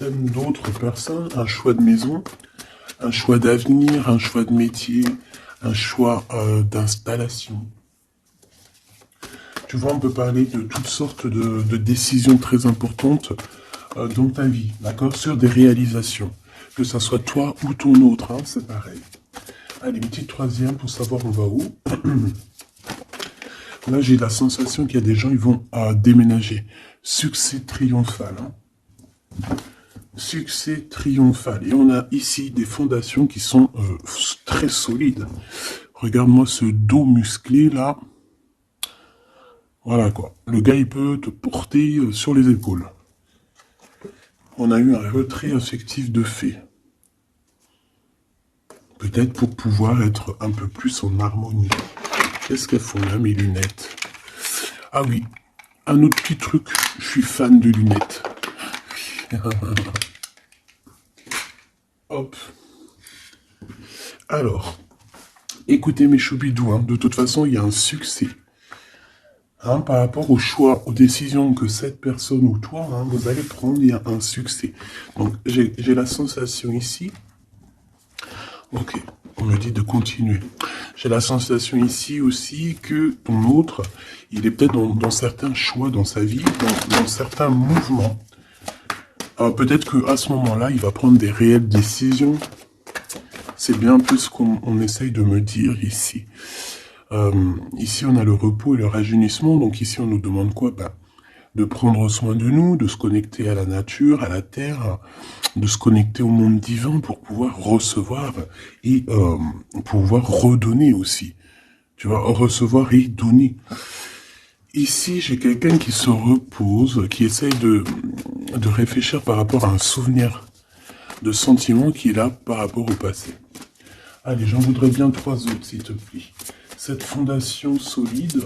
d'autres personnes, un choix de maison, un choix d'avenir, un choix de métier, un choix d'installation. Tu vois, on peut parler de toutes sortes de décisions très importantes dans ta vie, d'accord, sur des réalisations. Que ça soit toi ou ton autre, hein, c'est pareil. Allez, une petite troisième pour savoir on va où. Là, j'ai la sensation qu'il y a des gens, ils vont déménager. Succès triomphal. Hein. Succès triomphal. Et on a ici des fondations qui sont très solides. Regarde-moi ce dos musclé, là. Voilà, quoi. Le gars, il peut te porter sur les épaules. On a eu un retrait affectif de fait. Peut-être pour pouvoir être un peu plus en harmonie. Qu'est-ce qu'elles font là, mes lunettes? Ah oui, un autre petit truc, je suis fan de lunettes. Hop. Alors, écoutez mes choubidous, hein, de toute façon, il y a un succès. Hein, par rapport au choix, aux décisions que cette personne ou toi, hein, vous allez prendre, il y a un succès. Donc, j'ai la sensation ici. Ok, on me dit de continuer. J'ai la sensation ici aussi que ton autre, il est peut-être dans certains choix dans sa vie, dans certains mouvements. Peut-être qu'à ce moment-là, il va prendre des réelles décisions. C'est bien un peu ce qu'on essaye de me dire ici. Ici, on a le repos et le rajeunissement. Donc ici, on nous demande quoi? De prendre soin de nous, de se connecter à la nature, à la terre, de se connecter au monde divin pour pouvoir recevoir et pouvoir redonner aussi. Tu vois, recevoir et donner. Ici, j'ai quelqu'un qui se repose, qui essaye de réfléchir par rapport à un souvenir de sentiment qu'il a par rapport au passé. Allez, j'en voudrais bien 3 autres, s'il te plaît. Cette fondation solide.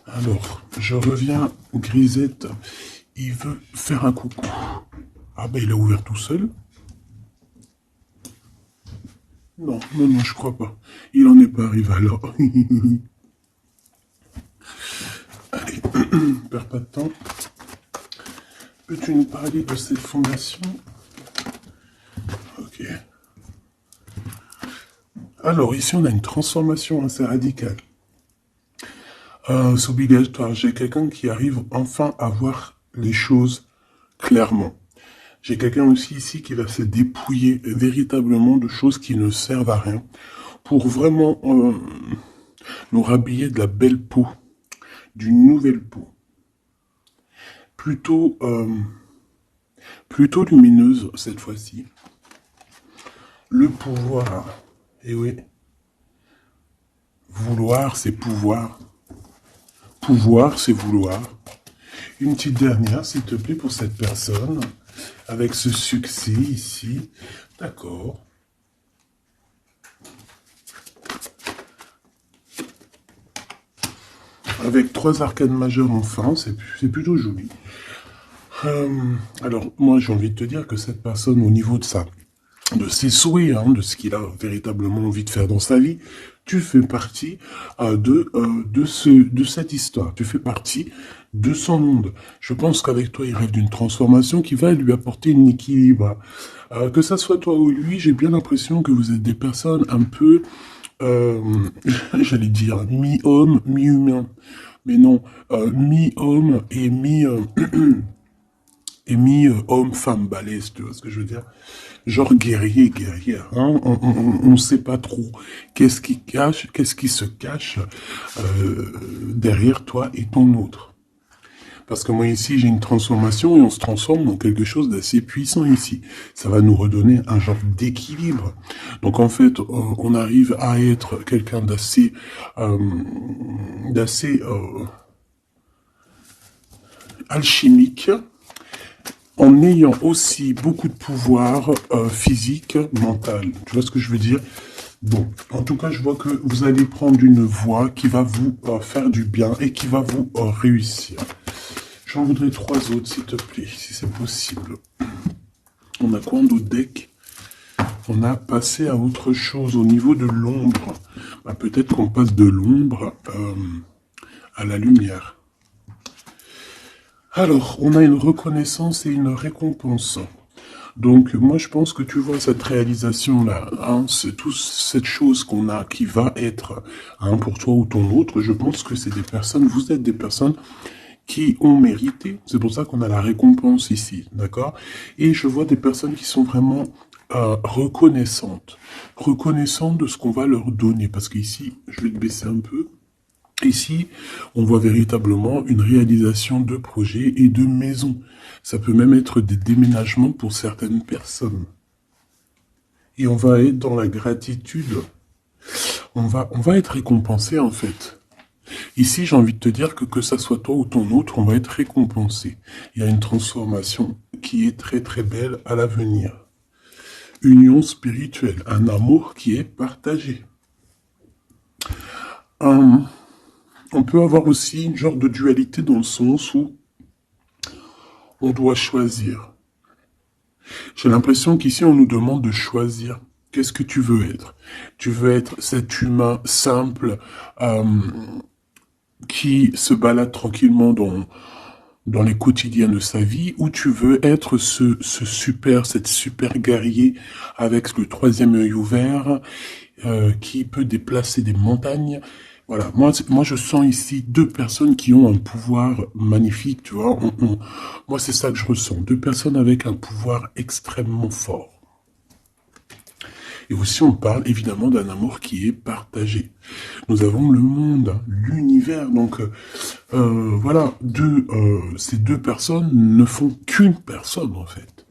Alors, je reviens, Grisette. Il veut faire un coucou. Ah ben, il a ouvert tout seul. Non, je crois pas. Il en est pas arrivé alors. Allez, perds pas de temps. Peux-tu nous parler de cette fondation? Ok. Alors, ici, on a une transformation assez radicale. C'est obligatoire. J'ai quelqu'un qui arrive enfin à voir les choses clairement. J'ai quelqu'un aussi ici qui va se dépouiller véritablement de choses qui ne servent à rien pour vraiment nous rhabiller de la belle peau, d'une nouvelle peau. Plutôt lumineuse cette fois-ci. Le pouvoir, et oui, vouloir c'est pouvoir. Pouvoir c'est vouloir. Une petite dernière, s'il te plaît, pour cette personne, avec ce succès ici. D'accord. Avec 3 arcanes majeures enfin, c'est plutôt joli. Alors, moi, j'ai envie de te dire que cette personne, au niveau de ses souhaits, hein, de ce qu'il a véritablement envie de faire dans sa vie, tu fais partie de cette histoire. Tu fais partie de son monde. Je pense qu'avec toi, il rêve d'une transformation qui va lui apporter un équilibre. Que ça soit toi ou lui, j'ai bien l'impression que vous êtes des personnes un peu, j'allais dire, mi-homme, mi-humain. Mais non, mi-homme et mi-homme-femme balèze, tu vois ce que je veux dire? Genre guerrier, guerrière, hein? On sait pas trop qu'est-ce qui se cache derrière toi et ton autre. Parce que moi ici, j'ai une transformation et on se transforme dans quelque chose d'assez puissant ici. Ça va nous redonner un genre d'équilibre. Donc en fait, on arrive à être quelqu'un d'assez alchimique, en ayant aussi beaucoup de pouvoir physique, mental. Tu vois ce que je veux dire? Bon, en tout cas, je vois que vous allez prendre une voie qui va vous faire du bien et qui va vous réussir. J'en voudrais 3 autres, s'il te plaît, si c'est possible. On a quoi d'autre deck? On a passé à autre chose au niveau de l'ombre. Peut-être qu'on passe de l'ombre à la lumière. Alors, on a une reconnaissance et une récompense. Donc, moi, je pense que tu vois cette réalisation-là, hein, c'est toute cette chose qu'on a qui va être hein, pour toi ou ton autre. Je pense que c'est des personnes, vous êtes des personnes qui ont mérité. C'est pour ça qu'on a la récompense ici, d'accord? Et je vois des personnes qui sont vraiment reconnaissantes. Reconnaissantes de ce qu'on va leur donner. Parce qu'ici, je vais te baisser un peu. Ici, on voit véritablement une réalisation de projets et de maisons. Ça peut même être des déménagements pour certaines personnes. Et on va être dans la gratitude. On va être récompensé en fait. Ici, j'ai envie de te dire que ça soit toi ou ton autre, on va être récompensé. Il y a une transformation qui est très très belle à l'avenir. Union spirituelle, un amour qui est partagé. On peut avoir aussi une genre de dualité dans le sens où on doit choisir. J'ai l'impression qu'ici, on nous demande de choisir. Qu'est-ce que tu veux être? Tu veux être cet humain simple qui se balade tranquillement dans les quotidiens de sa vie, ou tu veux être cette super guerrier avec le troisième œil ouvert, qui peut déplacer des montagnes. Voilà, moi je sens ici deux personnes qui ont un pouvoir magnifique, tu vois. Moi c'est ça que je ressens, deux personnes avec un pouvoir extrêmement fort. Et aussi, on parle évidemment d'un amour qui est partagé. Nous avons le monde, l'univers. Donc, voilà, ces deux personnes ne font qu'une personne, en fait.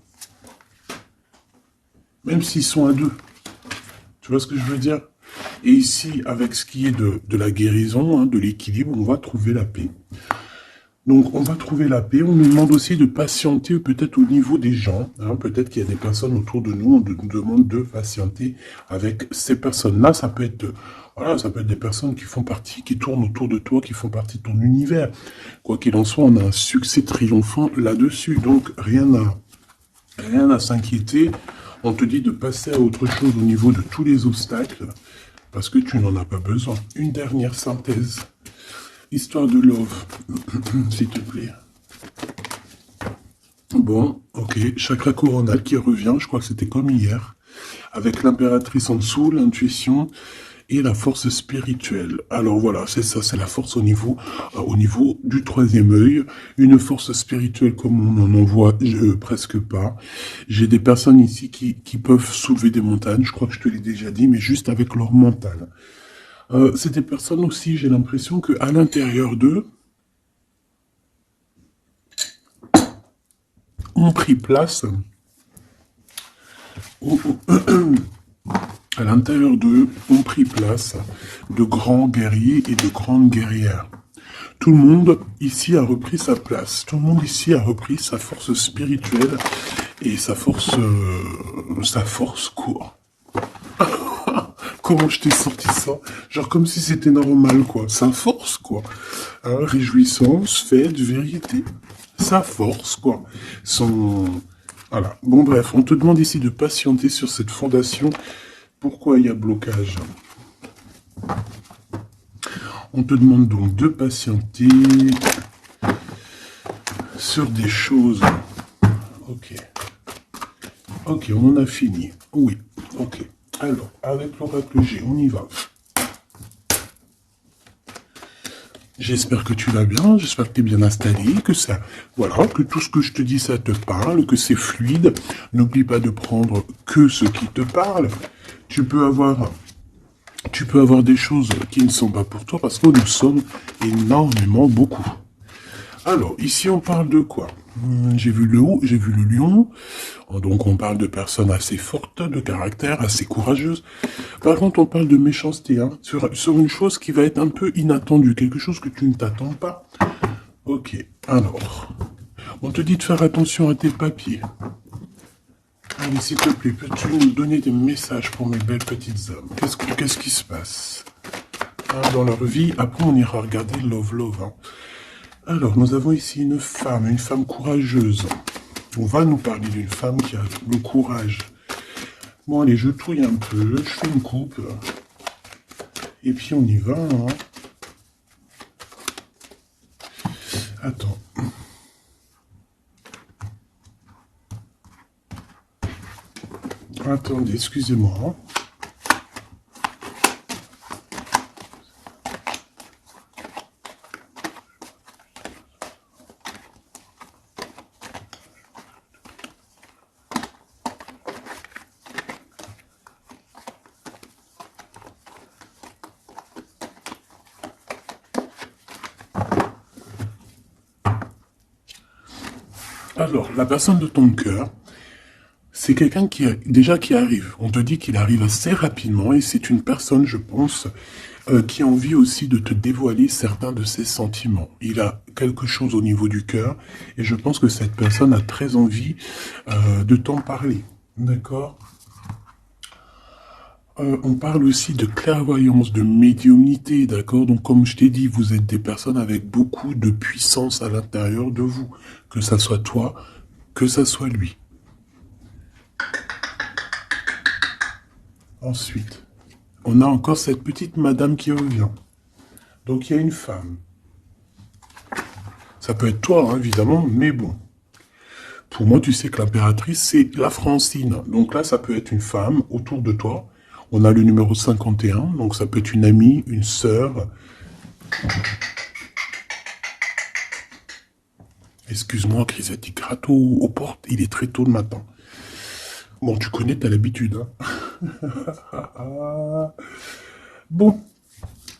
Même s'ils sont à deux. Tu vois ce que je veux dire? Et ici, avec ce qui est de la guérison, hein, de l'équilibre, on va trouver la paix. Donc, on va trouver la paix. On nous demande aussi de patienter peut-être au niveau des gens. Hein. Peut-être qu'il y a des personnes autour de nous. On nous demande de patienter avec ces personnes-là. Ça peut être, voilà, ça peut être des personnes qui font partie, qui tournent autour de toi, qui font partie de ton univers. Quoi qu'il en soit, on a un succès triomphant là-dessus. Donc, rien à s'inquiéter. On te dit de passer à autre chose au niveau de tous les obstacles parce que tu n'en as pas besoin. Une dernière synthèse. Histoire de love, s'il te plaît. Bon, ok, chakra coronal qui revient, je crois que c'était comme hier, avec l'impératrice en dessous, l'intuition et la force spirituelle. Alors voilà, c'est ça, c'est la force au niveau du troisième œil, une force spirituelle comme on n'en voit presque pas. J'ai des personnes ici qui peuvent soulever des montagnes, je crois que je te l'ai déjà dit, mais juste avec leur mental. C'est des personnes aussi, j'ai l'impression qu'à l'intérieur d'eux, ont pris place, à l'intérieur d'eux, ont pris place de grands guerriers et de grandes guerrières. Tout le monde ici a repris sa place. Tout le monde ici a repris sa force spirituelle et sa force quoi. Comment je t'ai sorti ça? Genre comme si c'était normal, quoi. Sa force, quoi. Hein, réjouissance, fête, vérité. Sa force, quoi. Voilà. Bon, bref, on te demande ici de patienter sur cette fondation. Pourquoi il y a blocage? On te demande donc de patienter sur des choses. Ok. Ok, on en a fini. Oui, ok. Alors, avec l'oracle G, on y va. J'espère que tu vas bien, j'espère que tu es bien installé, que ça, voilà, que tout ce que je te dis, ça te parle, que c'est fluide. N'oublie pas de prendre que ce qui te parle. Tu peux avoir des choses qui ne sont pas pour toi parce que nous sommes énormément beaucoup. Alors, ici, on parle de quoi? J'ai vu le lion. Donc, on parle de personnes assez fortes, de caractère, assez courageuses. Par contre, on parle de méchanceté, hein, sur une chose qui va être un peu inattendue, quelque chose que tu ne t'attends pas. Ok, alors, on te dit de faire attention à tes papiers. Allez, s'il te plaît, peux-tu nous donner des messages pour mes belles petites âmes? Qu'est-ce qui se passe dans leur vie? Après, on ira regarder Love. Hein. Alors, nous avons ici une femme courageuse. On va nous parler d'une femme qui a le courage. Bon, allez, je touille un peu, je fais une coupe. Et puis, on y va. Hein. Attends. Attendez, excusez-moi. Alors, la personne de ton cœur, c'est quelqu'un qui arrive. On te dit qu'il arrive assez rapidement et c'est une personne, je pense, qui a envie aussi de te dévoiler certains de ses sentiments. Il a quelque chose au niveau du cœur et je pense que cette personne a très envie de t'en parler. D'accord? On parle aussi de clairvoyance, de médiumnité, d'accord? Donc, comme je t'ai dit, vous êtes des personnes avec beaucoup de puissance à l'intérieur de vous. Que ça soit toi, que ça soit lui. Ensuite, on a encore cette petite madame qui revient. Donc, il y a une femme. Ça peut être toi, hein, évidemment, mais bon. Pour moi, tu sais que l'impératrice, c'est la Francine. Donc là, ça peut être une femme autour de toi. On a le numéro 51, donc ça peut être une amie, une sœur. Excuse-moi, Crisette, il gratte aux portes, il est très tôt le matin. Bon, tu connais, t'as l'habitude. Hein. Bon.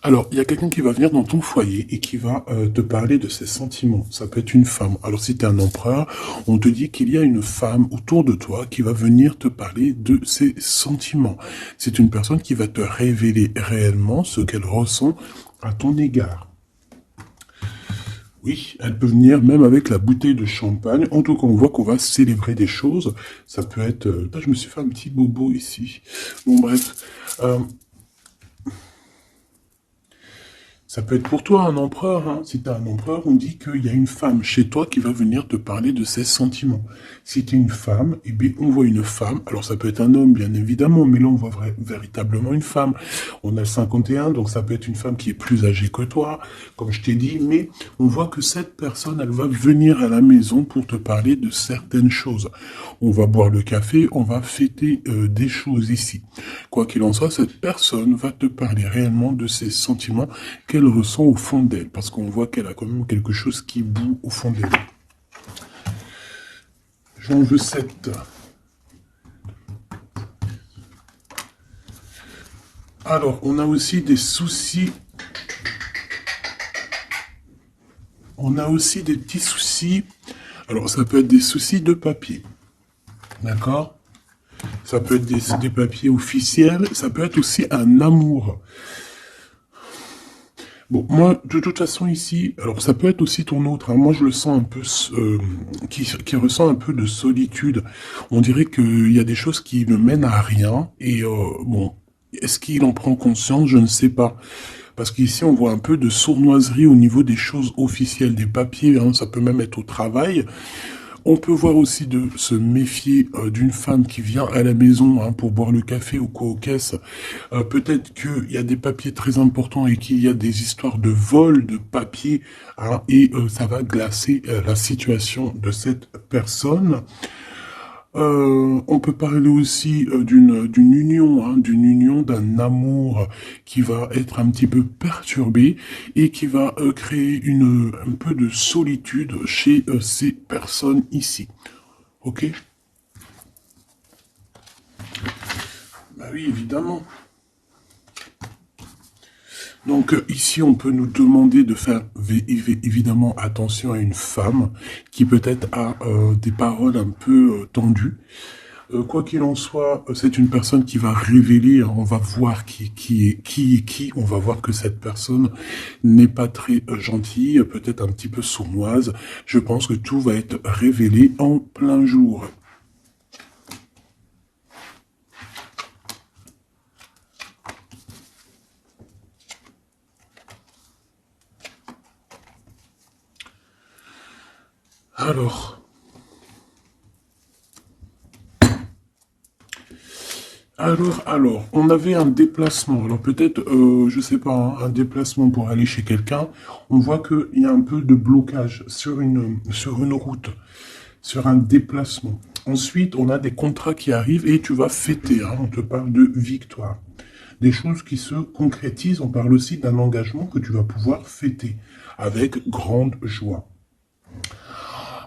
Alors, il y a quelqu'un qui va venir dans ton foyer et qui va te parler de ses sentiments. Ça peut être une femme. Alors, si tu es un empereur, on te dit qu'il y a une femme autour de toi qui va venir te parler de ses sentiments. C'est une personne qui va te révéler réellement ce qu'elle ressent à ton égard. Oui, elle peut venir même avec la bouteille de champagne. En tout cas, on voit qu'on va célébrer des choses. Ça peut être... Là, je me suis fait un petit bobo ici. Bon, bref... Ça peut être pour toi un empereur, hein. Si tu es un empereur, on dit qu'il y a une femme chez toi qui va venir te parler de ses sentiments. Si tu es une femme, eh bien, on voit une femme. Alors ça peut être un homme, bien évidemment, mais là on voit véritablement une femme. On a le 51, donc ça peut être une femme qui est plus âgée que toi, comme je t'ai dit, mais on voit que cette personne, elle va venir à la maison pour te parler de certaines choses. On va boire le café, on va fêter des choses ici. Quoi qu'il en soit, cette personne va te parler réellement de ses sentiments qu'elle ressent au fond d'elle, parce qu'on voit qu'elle a quand même quelque chose qui bout au fond d'elle. J'en veux 7. Alors, on a aussi des soucis. On a aussi des petits soucis. Alors, ça peut être des soucis de papier. D'accord? Ça peut être des papiers officiels. Ça peut être aussi un amour. Bon, moi, de toute façon, ici, alors ça peut être aussi ton autre, hein. Moi, je le sens un peu, qui ressent un peu de solitude. On dirait qu'il y a des choses qui ne mènent à rien. Et bon, est-ce qu'il en prend conscience? Je ne sais pas. Parce qu'ici, on voit un peu de sournoiserie au niveau des choses officielles, des papiers, hein. Ça peut même être au travail. On peut voir aussi de se méfier d'une femme qui vient à la maison, hein, pour boire le café ou quoi aux caisses. Peut-être qu'il y a des papiers très importants et qu'il y a des histoires de vol de papiers, hein, et ça va glacer la situation de cette personne. On peut parler aussi d'une union, hein, d'un amour qui va être un petit peu perturbé et qui va créer un peu de solitude chez ces personnes ici. Ok? Bah oui, évidemment. Donc ici, on peut nous demander de faire évidemment attention à une femme qui peut-être a des paroles un peu tendues. Quoi qu'il en soit, c'est une personne qui va révéler, hein, on va voir qui est qui, on va voir que cette personne n'est pas très gentille, peut-être un petit peu sournoise. Je pense que tout va être révélé en plein jour. Alors, on avait un déplacement. Alors peut-être, je sais pas, hein, un déplacement pour aller chez quelqu'un. On voit qu'il y a un peu de blocage sur une route, sur un déplacement. Ensuite, on a des contrats qui arrivent et tu vas fêter. Hein, on te parle de victoire. Des choses qui se concrétisent. On parle aussi d'un engagement que tu vas pouvoir fêter avec grande joie.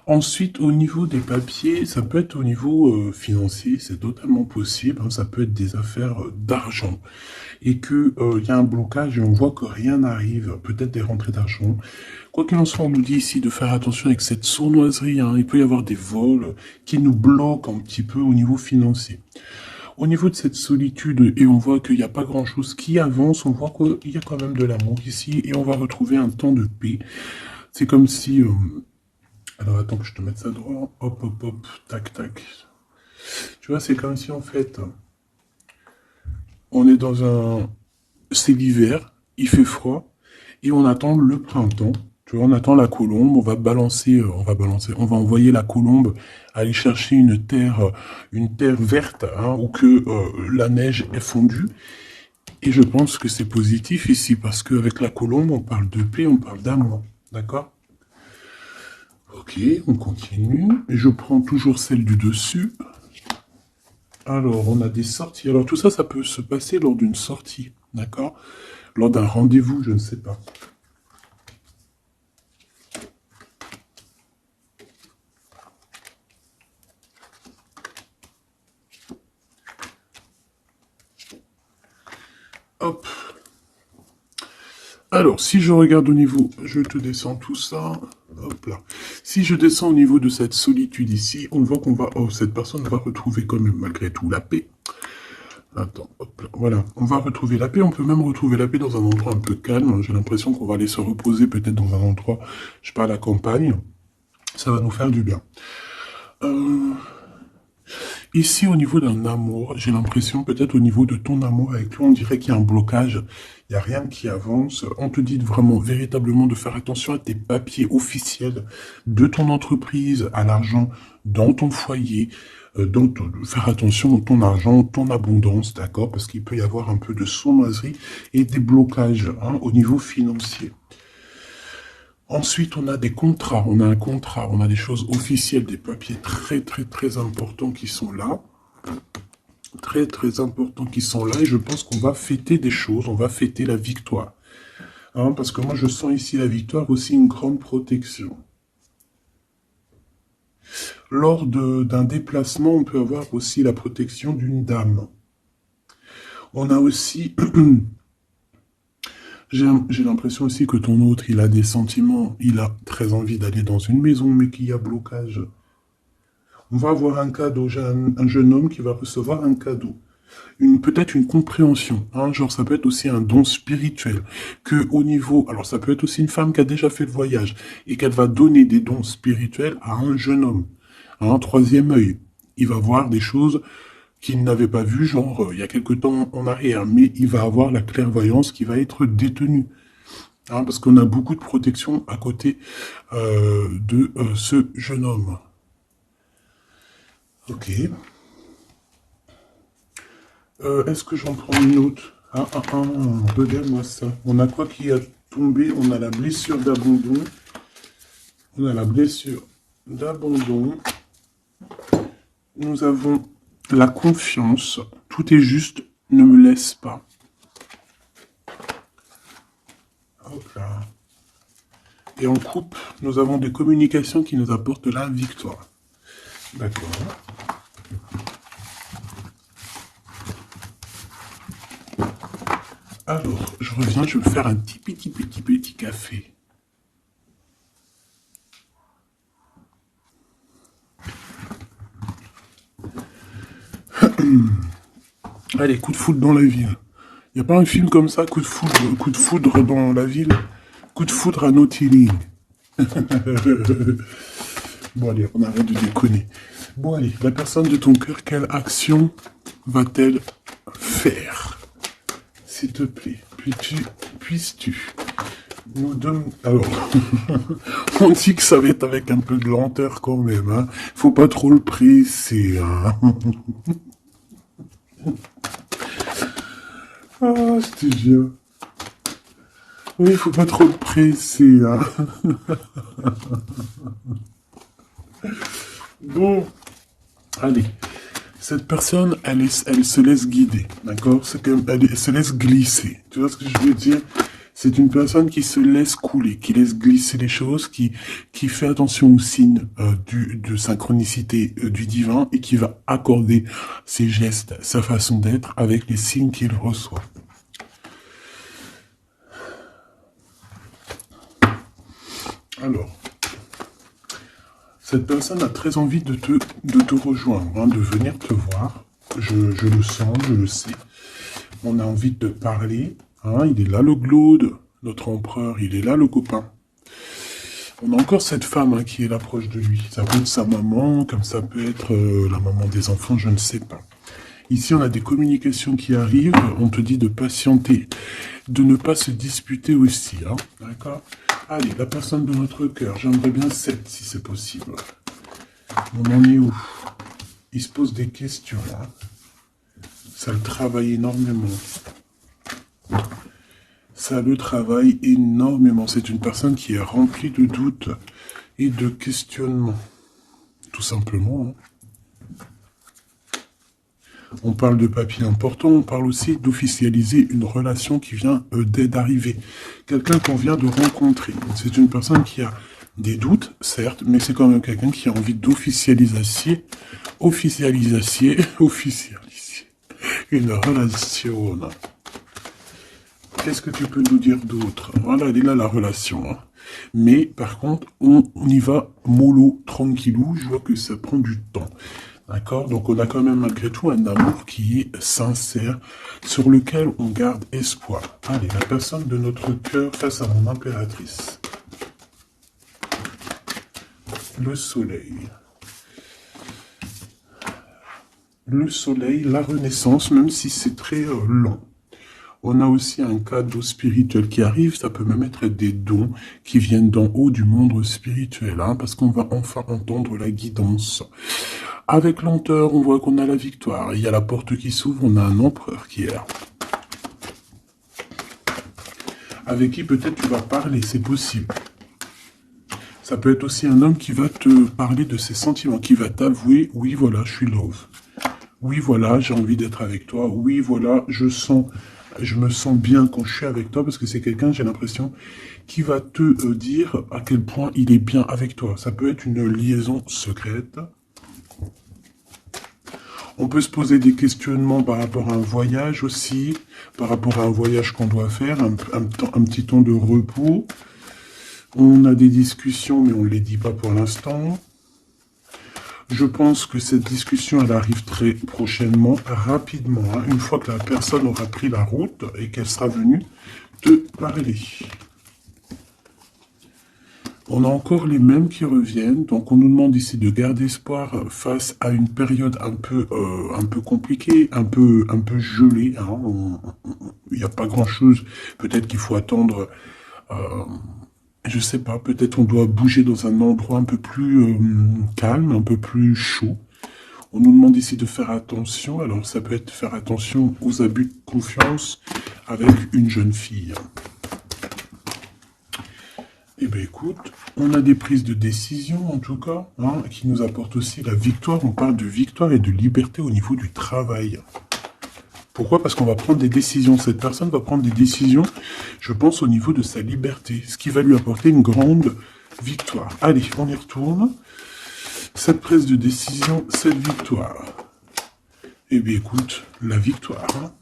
Ensuite, au niveau des papiers, ça peut être au niveau financier, c'est totalement possible. Hein, ça peut être des affaires d'argent et que y a un blocage et on voit que rien n'arrive. Peut-être des rentrées d'argent. Quoi qu'il en soit, on nous dit ici de faire attention avec cette sournoiserie. Hein. Il peut y avoir des vols qui nous bloquent un petit peu au niveau financier. Au niveau de cette solitude, et on voit qu'il n'y a pas grand-chose qui avance, on voit qu'il y a quand même de l'amour ici, et on va retrouver un temps de paix. C'est comme si... alors attends que je te mette ça droit. Hop, hop, hop, tac, tac. Tu vois, c'est comme si en fait, on est dans un... C'est l'hiver, il fait froid, et on attend le printemps. Tu vois, on attend la colombe, on va envoyer la colombe aller chercher une terre verte, hein, où que la neige est fondue. Et je pense que c'est positif ici, parce qu'avec la colombe, on parle de paix, on parle d'amour. D'accord? Ok, on continue. Et je prends toujours celle du dessus. Alors, on a des sorties. Alors, tout ça, ça peut se passer lors d'une sortie. D'accord? Lors d'un rendez-vous, je ne sais pas. Hop. Alors, si je regarde au niveau, je te descends tout ça. Hop là. Si je descends au niveau de cette solitude ici, on voit qu'on va... Oh, cette personne va retrouver quand même malgré tout la paix. Attends, hop là. Voilà. On va retrouver la paix. On peut même retrouver la paix dans un endroit un peu calme. J'ai l'impression qu'on va aller se reposer peut-être dans un endroit, je sais pas, à la campagne. Ça va nous faire du bien. Ici, au niveau d'un amour, j'ai l'impression, peut-être au niveau de ton amour avec lui, on dirait qu'il y a un blocage, il n'y a rien qui avance. On te dit vraiment, véritablement, de faire attention à tes papiers officiels de ton entreprise, à l'argent dans ton foyer, faire attention à ton argent, ton abondance, d'accord? Parce qu'il peut y avoir un peu de sournoiserie et des blocages hein, au niveau financier. Ensuite, on a des contrats, on a un contrat, on a des choses officielles, des papiers très très très importants qui sont là. Très très importants qui sont là et je pense qu'on va fêter des choses, on va fêter la victoire. Hein, parce que moi je sens ici la victoire aussi une grande protection. Lors d'un déplacement, on peut avoir aussi la protection d'une dame. On a aussi... J'ai l'impression aussi que ton autre, il a des sentiments, il a très envie d'aller dans une maison, mais qu'il y a blocage. On va avoir un cadeau, j'ai un jeune homme qui va recevoir un cadeau. Peut-être une compréhension, hein, genre ça peut être aussi un don spirituel, que au niveau, alors ça peut être aussi une femme qui a déjà fait le voyage, et qu'elle va donner des dons spirituels à un jeune homme, à un troisième œil. Il va voir des choses qu'il n'avait pas vues, genre il y a quelque temps en arrière, mais il va avoir la clairvoyance qui va être détenue. Hein, parce qu'on a beaucoup de protection à côté de ce jeune homme. Ok. Est-ce que j'en prends une autre? Regarde-moi ça. On a quoi qui a tombé? On a la blessure d'abandon. On a la blessure d'abandon. Nous avons la confiance. Tout est juste. Ne me laisse pas. Hop là. Et en coupe, nous avons des communications qui nous apportent la victoire. D'accord. Alors, je reviens, je vais me faire un petit café. Allez, coup de foudre dans la ville. Il n'y a pas un film comme ça, coup de foudre dans la ville, coup de foudre à Nautilus. Bon allez, on arrête de déconner. Bon allez, la personne de ton cœur, quelle action va-t-elle faire? S'il te plaît, puisses-tu nous donner... Alors, on dit que ça va être avec un peu de lenteur quand même, hein. Faut pas trop le presser, hein. Ah, je te jure. Oui, faut pas trop le presser, hein. Bon, Allez. Cette personne, elle se laisse guider, d'accord? Elle se laisse glisser. Tu vois ce que je veux dire? C'est une personne qui se laisse couler, qui laisse glisser les choses, qui fait attention aux signes de synchronicité du divin et qui va accorder ses gestes, sa façon d'être avec les signes qu'il reçoit. Alors, cette personne a très envie de te rejoindre, hein, de venir te voir. Je le sens, je le sais. On a envie de te parler. Hein, il est là le glaude, notre empereur, il est là le copain. On a encore cette femme hein, qui est là proche de lui. Ça peut être sa maman, comme ça peut être la maman des enfants, je ne sais pas. Ici, on a des communications qui arrivent. On te dit de patienter, de ne pas se disputer aussi. Hein, d'accord? Allez, la personne de notre cœur, j'aimerais bien 7 si c'est possible. On en est où? Il se pose des questions. Hein. Ça le travaille énormément. Ça le travaille énormément. C'est une personne qui est remplie de doutes et de questionnements. Tout simplement. Hein. On parle de papier important, on parle aussi d'officialiser une relation qui vient d'arriver. Quelqu'un qu'on vient de rencontrer. C'est une personne qui a des doutes, certes, mais c'est quand même quelqu'un qui a envie d'officialiser une relation. Qu'est-ce que tu peux nous dire d'autre? Voilà, elle est là la relation. Hein. Mais par contre, on y va mollo, tranquillou. Je vois que ça prend du temps. D'accord? Donc on a quand même malgré tout un amour qui est sincère, sur lequel on garde espoir. Allez, la personne de notre cœur face à mon impératrice. Le soleil. Le soleil, la renaissance, même si c'est très lent. On a aussi un cadeau spirituel qui arrive, ça peut même être des dons qui viennent d'en haut du monde spirituel, hein, parce qu'on va enfin entendre la guidance. Avec lenteur, on voit qu'on a la victoire. Il y a la porte qui s'ouvre, on a un empereur qui est là. Avec qui peut-être tu vas parler, c'est possible. Ça peut être aussi un homme qui va te parler de ses sentiments, qui va t'avouer, oui voilà, je suis love. Oui voilà, j'ai envie d'être avec toi. Oui voilà, je me sens bien quand je suis avec toi, parce que c'est quelqu'un, j'ai l'impression, qui va te dire à quel point il est bien avec toi. Ça peut être une liaison secrète. On peut se poser des questionnements par rapport à un voyage aussi, par rapport à un voyage qu'on doit faire, un petit temps de repos. On a des discussions, mais on ne les dit pas pour l'instant. Je pense que cette discussion, elle arrive très prochainement, rapidement, hein, une fois que la personne aura pris la route et qu'elle sera venue te parler. On a encore les mêmes qui reviennent, donc on nous demande ici de garder espoir face à une période un peu compliquée, un peu gelée. Hein. Il n'y a pas grand-chose. Peut-être qu'il faut attendre, je sais pas, peut-être on doit bouger dans un endroit un peu plus calme, un peu plus chaud. On nous demande ici de faire attention. Alors ça peut être faire attention aux abus de confiance avec une jeune fille. Eh bien écoute, on a des prises de décision en tout cas, hein, qui nous apportent aussi la victoire. On parle de victoire et de liberté au niveau du travail. Pourquoi? Parce qu'on va prendre des décisions. Cette personne va prendre des décisions, je pense, au niveau de sa liberté, ce qui va lui apporter une grande victoire. Allez, on y retourne. Cette prise de décision, cette victoire. Eh bien écoute, la victoire. Hein.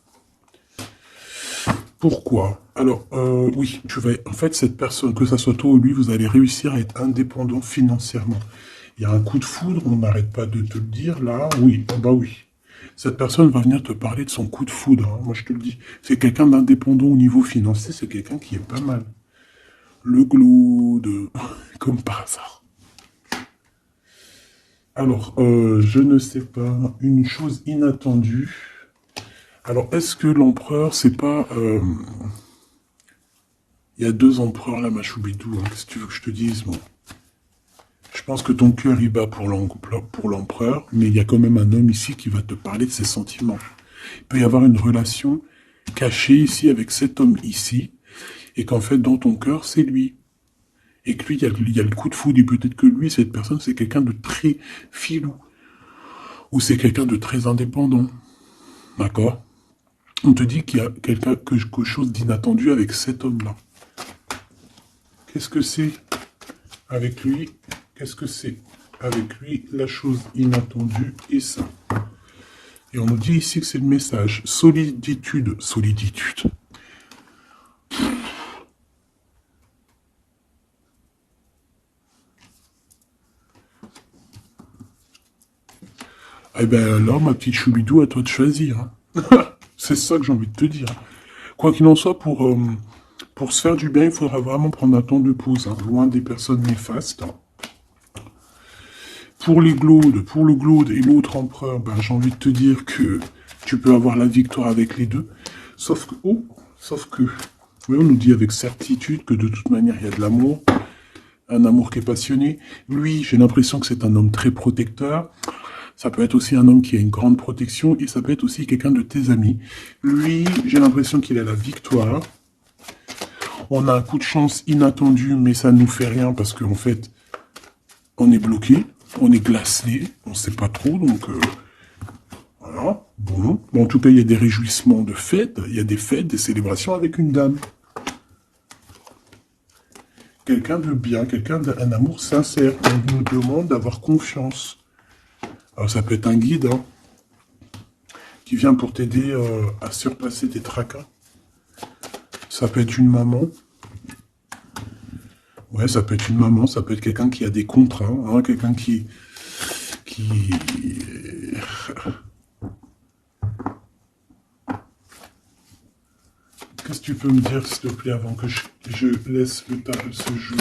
Pourquoi? Alors, oui, en fait, cette personne, que ça soit toi ou lui, vous allez réussir à être indépendant financièrement. Il y a un coup de foudre, on n'arrête pas de te le dire, là, oui, oh bah oui. Cette personne va venir te parler de son coup de foudre, hein, moi je te le dis. C'est quelqu'un d'indépendant au niveau financier, c'est quelqu'un qui est pas mal. Le glaude, comme par hasard. Alors, je ne sais pas, une chose inattendue. Alors, est-ce que l'empereur, c'est pas... Il y a 2 empereurs là, ma choubidou, hein. Qu'est-ce que tu veux que je te dise, bon. Je pense que ton cœur y bat pour l'empereur, mais il y a quand même un homme ici qui va te parler de ses sentiments. Il peut y avoir une relation cachée ici avec cet homme ici, et qu'en fait, dans ton cœur, c'est lui. Et que lui, il y a le coup de foudre, et peut-être que lui, cette personne, c'est quelqu'un de très filou. ou c'est quelqu'un de très indépendant. D'accord? On te dit qu'il y a quelque chose d'inattendu avec cet homme-là. Qu'est-ce que c'est avec lui? Qu'est-ce que c'est avec lui? La chose inattendue et ça. Et on nous dit ici que c'est le message. Soliditude. Soliditude. Eh ben alors, ma petite choubidou, à toi de choisir. Hein. C'est ça que j'ai envie de te dire. Quoi qu'il en soit, pour se faire du bien, il faudra vraiment prendre un temps de pause, hein, loin des personnes néfastes. Pour le glaude et l'autre empereur, ben, j'ai envie de te dire que tu peux avoir la victoire avec les deux. Sauf que, oui, on nous dit avec certitude que de toute manière, il y a de l'amour. Un amour qui est passionné. Lui, j'ai l'impression que c'est un homme très protecteur. Ça peut être aussi un homme qui a une grande protection et ça peut être aussi quelqu'un de tes amis. Lui, j'ai l'impression qu'il a la victoire. On a un coup de chance inattendu, mais ça ne nous fait rien parce qu'en fait, on est bloqué, on est glacé, on ne sait pas trop, donc voilà. Bon, en tout cas, il y a des réjouissements de fêtes, il y a des fêtes, des célébrations avec une dame. Quelqu'un de bien, quelqu'un d'un amour sincère, on nous demande d'avoir confiance. Alors ça peut être un guide hein, qui vient pour t'aider à surpasser tes tracas. Ça peut être une maman. Ouais, ça peut être une maman, ça peut être quelqu'un qui a des contrats, hein, quelqu'un qui... Qu'est-ce que tu peux me dire, s'il te plaît, avant que je laisse le table se jouer?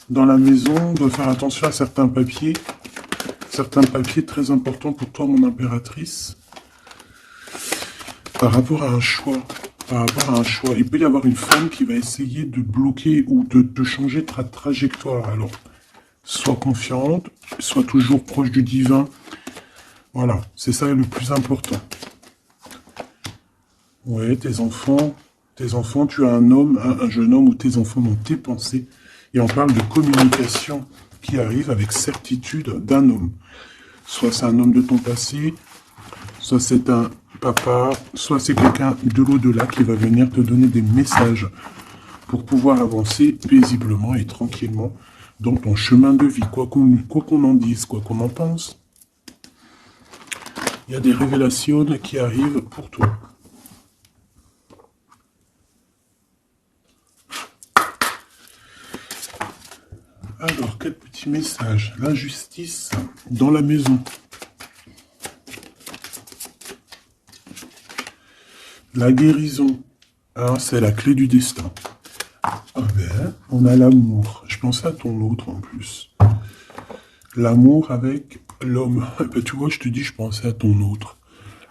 Dans la maison, on doit faire attention à certains papiers très importants pour toi, mon impératrice. Par rapport à un choix, il peut y avoir une femme qui va essayer de bloquer ou de changer ta trajectoire. Alors, sois confiante, sois toujours proche du divin. Voilà, c'est ça le plus important. Ouais, tes enfants, tu as un homme, un jeune homme ou tes enfants dans tes pensées. Et on parle de communication qui arrive avec certitude d'un homme. Soit c'est un homme de ton passé, soit c'est un papa, soit c'est quelqu'un de l'au-delà qui va venir te donner des messages pour pouvoir avancer paisiblement et tranquillement dans ton chemin de vie, quoi qu'on en dise, quoi qu'on en pense. Il y a des révélations qui arrivent pour toi. Alors, quel petit message? L'injustice dans la maison. La guérison, hein, c'est la clé du destin. Ah ben, on a l'amour. Je pensais à ton autre en plus. L'amour avec l'homme. Ben, tu vois, je te dis, je pensais à ton autre.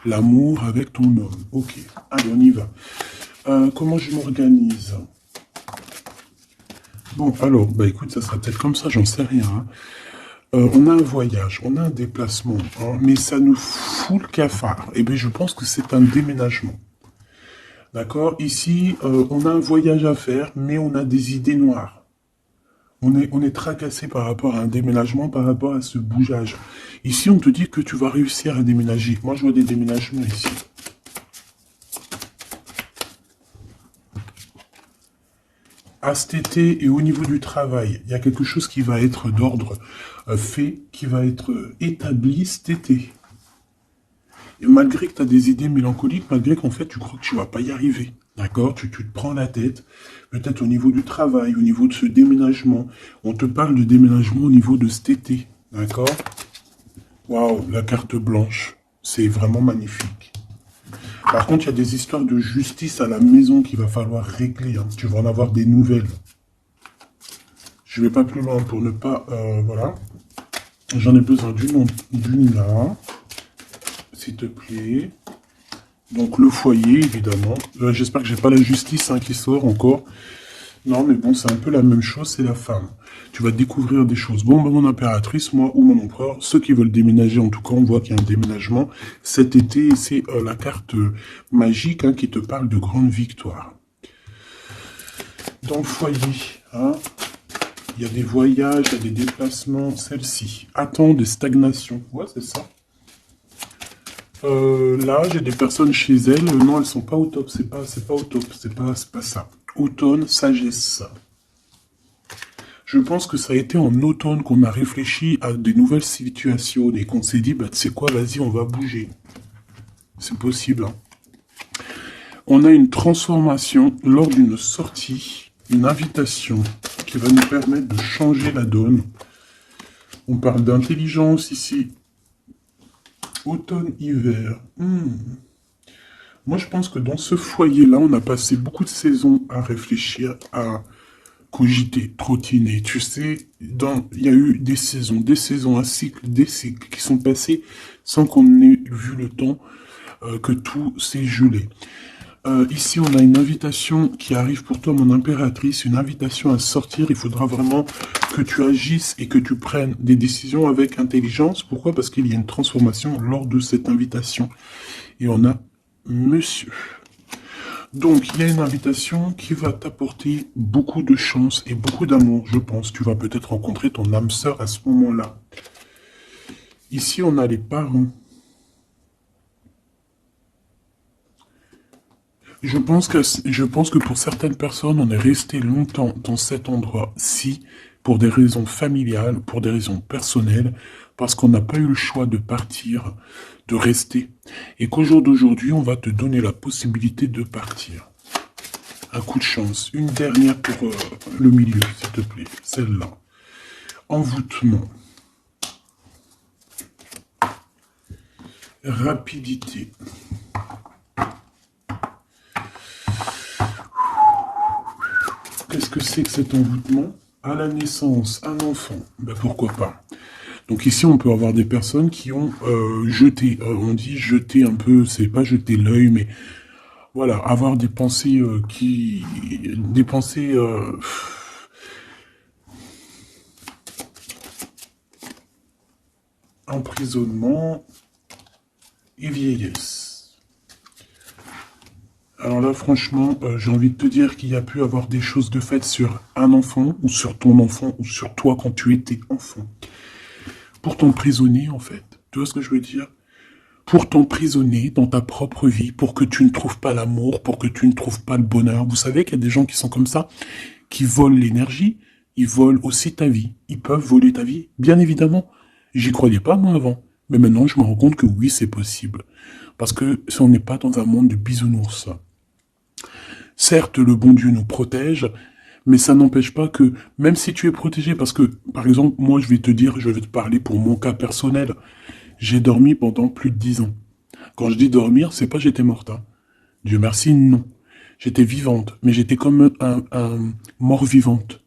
L'amour avec ton homme. Ok, allez, on y va. Comment je m'organise? Bon, alors, bah écoute, ça sera peut-être comme ça, j'en sais rien. Hein. On a un voyage, on a un déplacement, hein, mais ça nous fout le cafard. Eh bien, je pense que c'est un déménagement. D'accord? Ici, on a un voyage à faire, mais on a des idées noires. On est tracassé par rapport à un déménagement, par rapport à ce bougeage. Ici, on te dit que tu vas réussir à déménager. Moi, je vois des déménagements ici. À cet été et au niveau du travail, il y a quelque chose qui va être d'ordre fait, qui va être établi cet été. Et malgré que tu as des idées mélancoliques, malgré qu'en fait tu crois que tu vas pas y arriver, d'accord, tu te prends la tête, peut-être au niveau du travail, au niveau de ce déménagement. On te parle de déménagement au niveau de cet été, d'accord. Waouh, la carte blanche, c'est vraiment magnifique. Par contre, il y a des histoires de justice à la maison qu'il va falloir régler. Hein. Tu vas en avoir des nouvelles. Je ne vais pas plus loin pour ne pas... voilà. J'en ai besoin d'une là. S'il te plaît. Donc, le foyer, évidemment. J'espère que j'ai pas la justice hein, qui sort encore. Non, mais bon, c'est un peu la même chose, c'est la femme. Tu vas découvrir des choses. Bon, ben, mon impératrice, moi, ou mon empereur, ceux qui veulent déménager, en tout cas, on voit qu'il y a un déménagement cet été. C'est la carte magique hein, qui te parle de grande victoire. Dans le foyer, hein, il y a des voyages, il y a des déplacements. Celle-ci, attend des stagnations. Ouais, c'est ça. Là, j'ai des personnes chez elles. Non, elles sont pas au top. C'est pas au top. C'est pas ça. Automne, sagesse. Je pense que ça a été en automne qu'on a réfléchi à des nouvelles situations et qu'on s'est dit, bah, tu sais quoi, vas-y, on va bouger. C'est possible. Hein. On a une transformation lors d'une sortie, une invitation qui va nous permettre de changer la donne. On parle d'intelligence ici. Automne-hiver. Moi, je pense que dans ce foyer-là, on a passé beaucoup de saisons à réfléchir, à cogiter, trottiner. Tu sais, il y a eu des saisons, un cycle, des cycles qui sont passés sans qu'on ait vu le temps que tout s'est gelé. Ici, on a une invitation qui arrive pour toi, mon impératrice, une invitation à sortir. Il faudra vraiment que tu agisses et que tu prennes des décisions avec intelligence. Pourquoi? Parce qu'il y a une transformation lors de cette invitation. Et on a monsieur. Donc, il y a une invitation qui va t'apporter beaucoup de chance et beaucoup d'amour, je pense. Tu vas peut-être rencontrer ton âme sœur à ce moment-là. Ici, on a les parents. Je pense que pour certaines personnes, on est resté longtemps dans cet endroit-ci pour des raisons familiales, pour des raisons personnelles, parce qu'on n'a pas eu le choix de partir, de rester. Et qu'au jour d'aujourd'hui, on va te donner la possibilité de partir. Un coup de chance. Une dernière pour le milieu, s'il te plaît. Celle-là. Envoûtement. Rapidité. Qu'est-ce que c'est que cet envoûtement? À la naissance, un enfant. Ben pourquoi pas. Donc ici, on peut avoir des personnes qui ont jeté, on dit jeter un peu, c'est pas jeter l'œil, mais voilà, avoir des pensées des pensées emprisonnement et vieillesse. Alors là, franchement, j'ai envie de te dire qu'il y a pu avoir des choses de fait sur un enfant, ou sur ton enfant, ou sur toi quand tu étais enfant. Pour t'emprisonner, en fait. Tu vois ce que je veux dire? Pour t'emprisonner dans ta propre vie, pour que tu ne trouves pas l'amour, pour que tu ne trouves pas le bonheur. Vous savez qu'il y a des gens qui sont comme ça, qui volent l'énergie, ils volent aussi ta vie. Ils peuvent voler ta vie, bien évidemment. J'y croyais pas, moi, avant. Mais maintenant, je me rends compte que oui, c'est possible. Parce que si on n'est pas dans un monde de bisounours. Certes, le bon Dieu nous protège, mais ça n'empêche pas que, même si tu es protégé, parce que, par exemple, moi, je vais te parler pour mon cas personnel. J'ai dormi pendant plus de 10 ans. Quand je dis dormir, c'est pas j'étais morte. Hein. Dieu merci, non. J'étais vivante, mais j'étais comme un mort-vivante.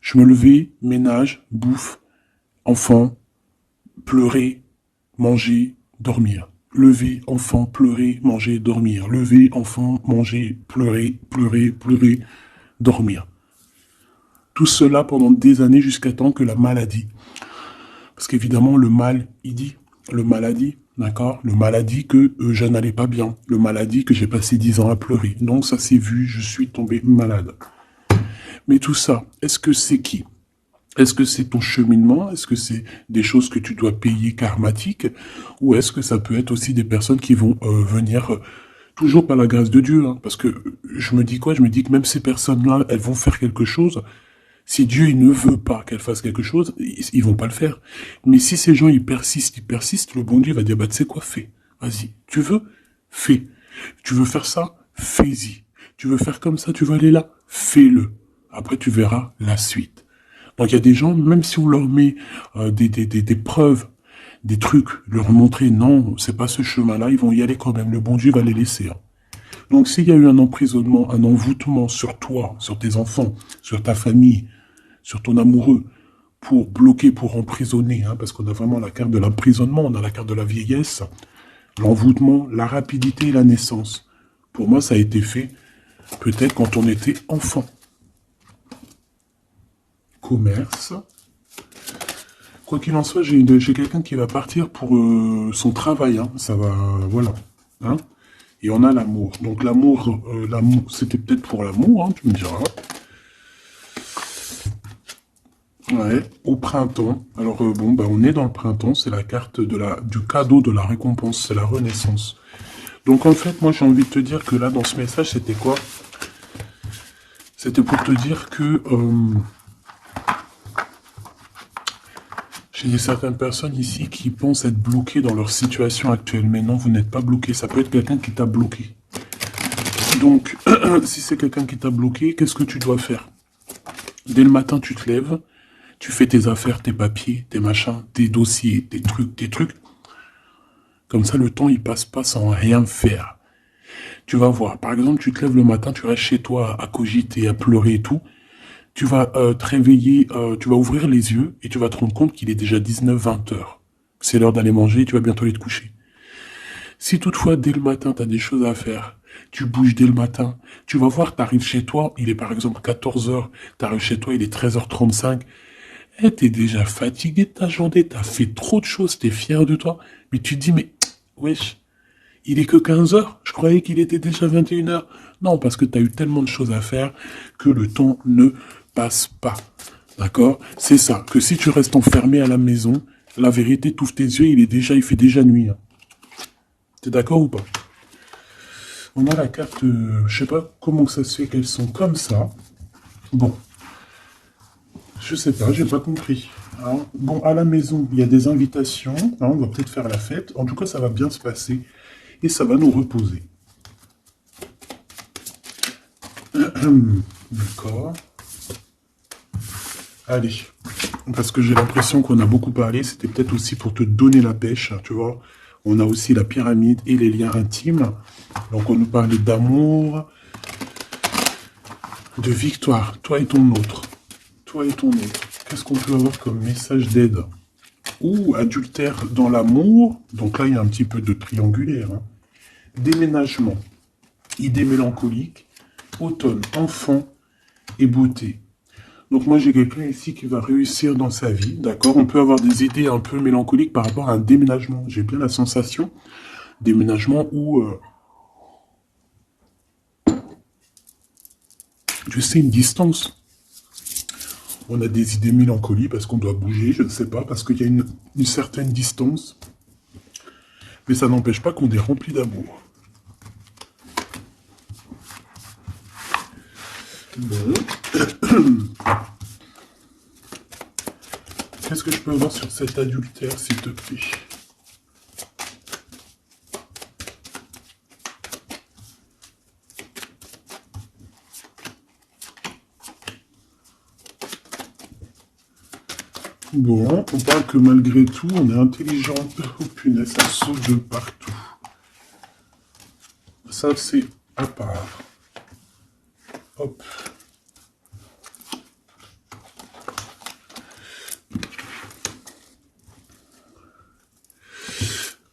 Je me levais, ménage, bouffe, enfant, pleurer, manger, dormir. Lever, enfant, pleurer, manger, dormir. Lever, enfant, manger, pleurer, pleurer, pleurer, dormir. Tout cela pendant des années jusqu'à temps que la maladie. Parce qu'évidemment, le mal, il dit, le maladie, d'accord? Le maladie que je n'allais pas bien. Le maladie que j'ai passé 10 ans à pleurer. Donc ça s'est vu, je suis tombé malade. Mais tout ça, est-ce que c'est qui? Est-ce que c'est ton cheminement? Est-ce que c'est des choses que tu dois payer karmatiques? Ou est-ce que ça peut être aussi des personnes qui vont venir toujours par la grâce de Dieu? Hein, parce que je me dis quoi? Je me dis que même ces personnes-là, elles vont faire quelque chose. Si Dieu il ne veut pas qu'elles fassent quelque chose, ils vont pas le faire. Mais si ces gens ils persistent, le bon Dieu va dire bah tu sais quoi, fais. Vas-y. Tu veux? Fais. Tu veux faire ça? Fais-y. Tu veux faire comme ça? Tu veux aller là? Fais-le. Après tu verras la suite. Donc il y a des gens, même si on leur met des preuves, des trucs, leur montrer non, c'est pas ce chemin-là, ils vont y aller quand même. Le bon Dieu va les laisser. Hein. Donc s'il y a eu un emprisonnement, un envoûtement sur toi, sur tes enfants, sur ta famille, sur ton amoureux, pour bloquer, pour emprisonner, hein, parce qu'on a vraiment la carte de l'emprisonnement, on a la carte de la vieillesse, l'envoûtement, la rapidité et la naissance. Pour moi, ça a été fait peut-être quand on était enfant. Commerce. Quoi qu'il en soit, j'ai quelqu'un qui va partir pour son travail. Hein. Ça va, voilà. Hein. Et on a l'amour. Donc l'amour, c'était peut-être pour l'amour, hein, tu me diras. Ouais, au printemps. Alors bon, bah, on est dans le printemps, c'est la carte du cadeau de la récompense, c'est la renaissance. Donc en fait, moi j'ai envie de te dire que là, dans ce message, c'était quoi? C'était pour te dire que j'ai certaines personnes ici qui pensent être bloquées dans leur situation actuelle. Mais non, vous n'êtes pas bloqué. Ça peut être quelqu'un qui t'a bloqué. Donc, si c'est quelqu'un qui t'a bloqué, qu'est-ce que tu dois faire? Dès le matin, tu te lèves, tu fais tes affaires, tes papiers, tes machins, tes dossiers, tes trucs, tes trucs. Comme ça, le temps, il passe pas sans rien faire. Tu vas voir. Par exemple, tu te lèves le matin, tu restes chez toi à cogiter, à pleurer et tout. Tu vas te réveiller, tu vas ouvrir les yeux et tu vas te rendre compte qu'il est déjà 19-20 heures. C'est l'heure d'aller manger et tu vas bientôt aller te coucher. Si toutefois, dès le matin, tu as des choses à faire, tu bouges dès le matin, tu vas voir, tu arrives chez toi, il est par exemple 14 heures, tu arrives chez toi, il est 13h35, et t'es déjà fatigué de ta journée, t'as fait trop de choses, t'es fier de toi, mais tu te dis, mais wesh, il est que 15 heures, je croyais qu'il était déjà 21 heures. Non, parce que t'as eu tellement de choses à faire que le temps ne passe pas. D'accord? C'est ça, que si tu restes enfermé à la maison, la vérité, t'ouvres tes yeux, il fait déjà nuit. Hein. T'es d'accord ou pas? On a la carte, je sais pas comment ça se fait qu'elles sont comme ça. Bon, je sais pas, j'ai pas compris. Hein. Bon, à la maison, il y a des invitations. Hein, on va peut-être faire la fête. En tout cas, ça va bien se passer. Et ça va nous reposer. D'accord. Allez. Parce que j'ai l'impression qu'on a beaucoup parlé. C'était peut-être aussi pour te donner la pêche, tu vois. On a aussi la pyramide et les liens intimes. Donc on nous parlait d'amour, de victoire. Toi et ton autre. Toi et ton autre. Qu'est-ce qu'on peut avoir comme message d'aide? Ou adultère dans l'amour. Donc là, il y a un petit peu de triangulaire. Hein. Déménagement. Idée mélancolique. Automne. Enfant et beauté. Donc moi, j'ai quelqu'un ici qui va réussir dans sa vie. D'accord? On peut avoir des idées un peu mélancoliques par rapport à un déménagement. J'ai bien la sensation. Déménagement où... je sais, une distance. On a des idées mélancoliques parce qu'on doit bouger, je ne sais pas, parce qu'il y a une certaine distance. Mais ça n'empêche pas qu'on est rempli d'amour. Bon. Qu'est-ce que je peux avoir sur cet adultère, s'il te plaît? Bon, on parle que malgré tout, on est intelligent. Oh punaise, ça saute de partout. Ça, c'est à part. Hop.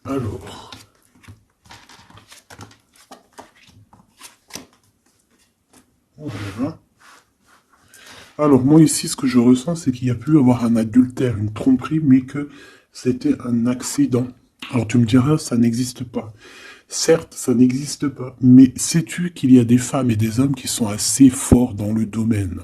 Alors. Voilà. Alors, moi ici, ce que je ressens, c'est qu'il y a pu avoir un adultère, une tromperie, mais que c'était un accident. Alors, tu me diras, ça n'existe pas. Certes, ça n'existe pas, mais sais-tu qu'il y a des femmes et des hommes qui sont assez forts dans le domaine?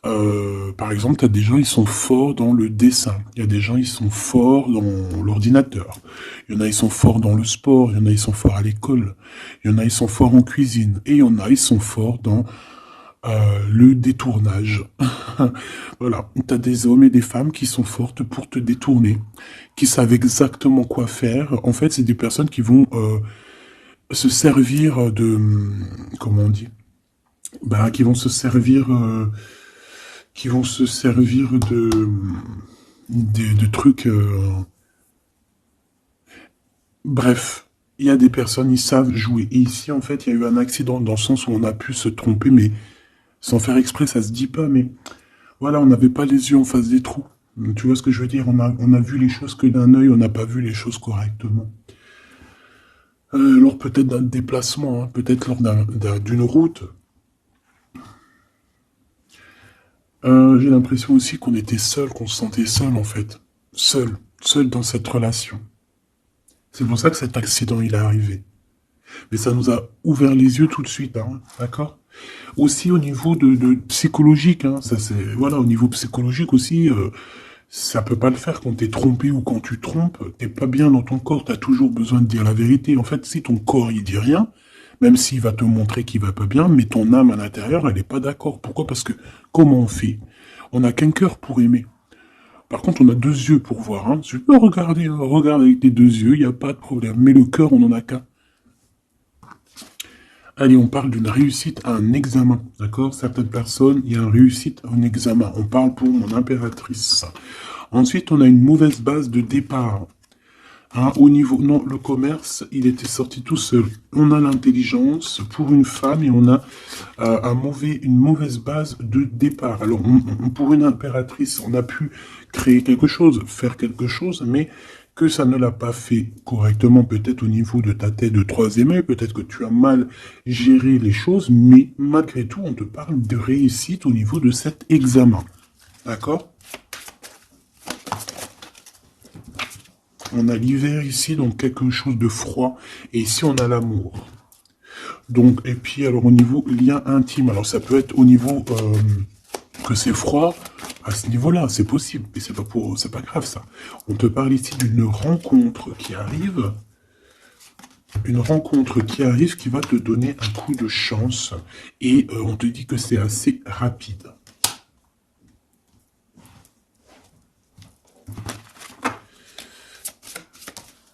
Par exemple, tu as des gens, ils sont forts dans le dessin. Il y a des gens, ils sont forts dans l'ordinateur. Il y en a, ils sont forts dans le sport. Il y en a, ils sont forts à l'école. Il y en a, ils sont forts en cuisine. Et il y en a, ils sont forts dans le détournage. Voilà, tu as des hommes et des femmes qui sont fortes pour te détourner, qui savent exactement quoi faire. En fait, c'est des personnes qui vont se servir de... Comment on dit? Bah, qui vont se servir... qui vont se servir de trucs... Bref, il y a des personnes, ils savent jouer. Et ici, en fait, il y a eu un accident dans le sens où on a pu se tromper, mais sans faire exprès, ça se dit pas, mais voilà, on n'avait pas les yeux en face des trous. Tu vois ce que je veux dire? On a vu les choses que d'un œil, on n'a pas vu les choses correctement. Lors peut-être d'un déplacement, hein, peut-être lors d'une route. J'ai l'impression aussi qu'on était seul, qu'on se sentait seul en fait. Seul dans cette relation. C'est pour ça que cet accident il est arrivé. Mais ça nous a ouvert les yeux tout de suite, hein, d'accord? Aussi au niveau de psychologique, hein, ça c'est voilà, au niveau psychologique aussi, ça peut pas le faire quand t'es trompé ou quand tu trompes, t'es pas bien dans ton corps, t'as toujours besoin de dire la vérité. En fait, si ton corps il dit rien, même s'il va te montrer qu'il va pas bien, mais ton âme à l'intérieur, elle est pas d'accord. Pourquoi? Parce que comment on fait? On n'a qu'un cœur pour aimer. Par contre, on a deux yeux pour voir. Hein. Tu peux regarder, regarde avec tes deux yeux, il n'y a pas de problème. Mais le cœur, on n'en a qu'un. Allez, on parle d'une réussite à un examen, d'accord? Certaines personnes, il y a une réussite à un examen. On parle pour mon impératrice. Ensuite, on a une mauvaise base de départ. Hein, au niveau, non, le commerce, il était sorti tout seul. On a l'intelligence pour une femme et on a une mauvaise base de départ. Alors, pour une impératrice, on a pu créer quelque chose, faire quelque chose, mais que ça ne l'a pas fait correctement, peut-être au niveau de ta tête de troisième œil, peut-être que tu as mal géré les choses, mais malgré tout, on te parle de réussite au niveau de cet examen. D'accord? On a l'hiver ici, donc quelque chose de froid, et ici on a l'amour. Donc, et puis alors au niveau lien intime, alors ça peut être au niveau que c'est froid, à ce niveau-là, c'est possible, mais c'est pas grave ça. On te parle ici d'une rencontre qui arrive, qui va te donner un coup de chance, et on te dit que c'est assez rapide.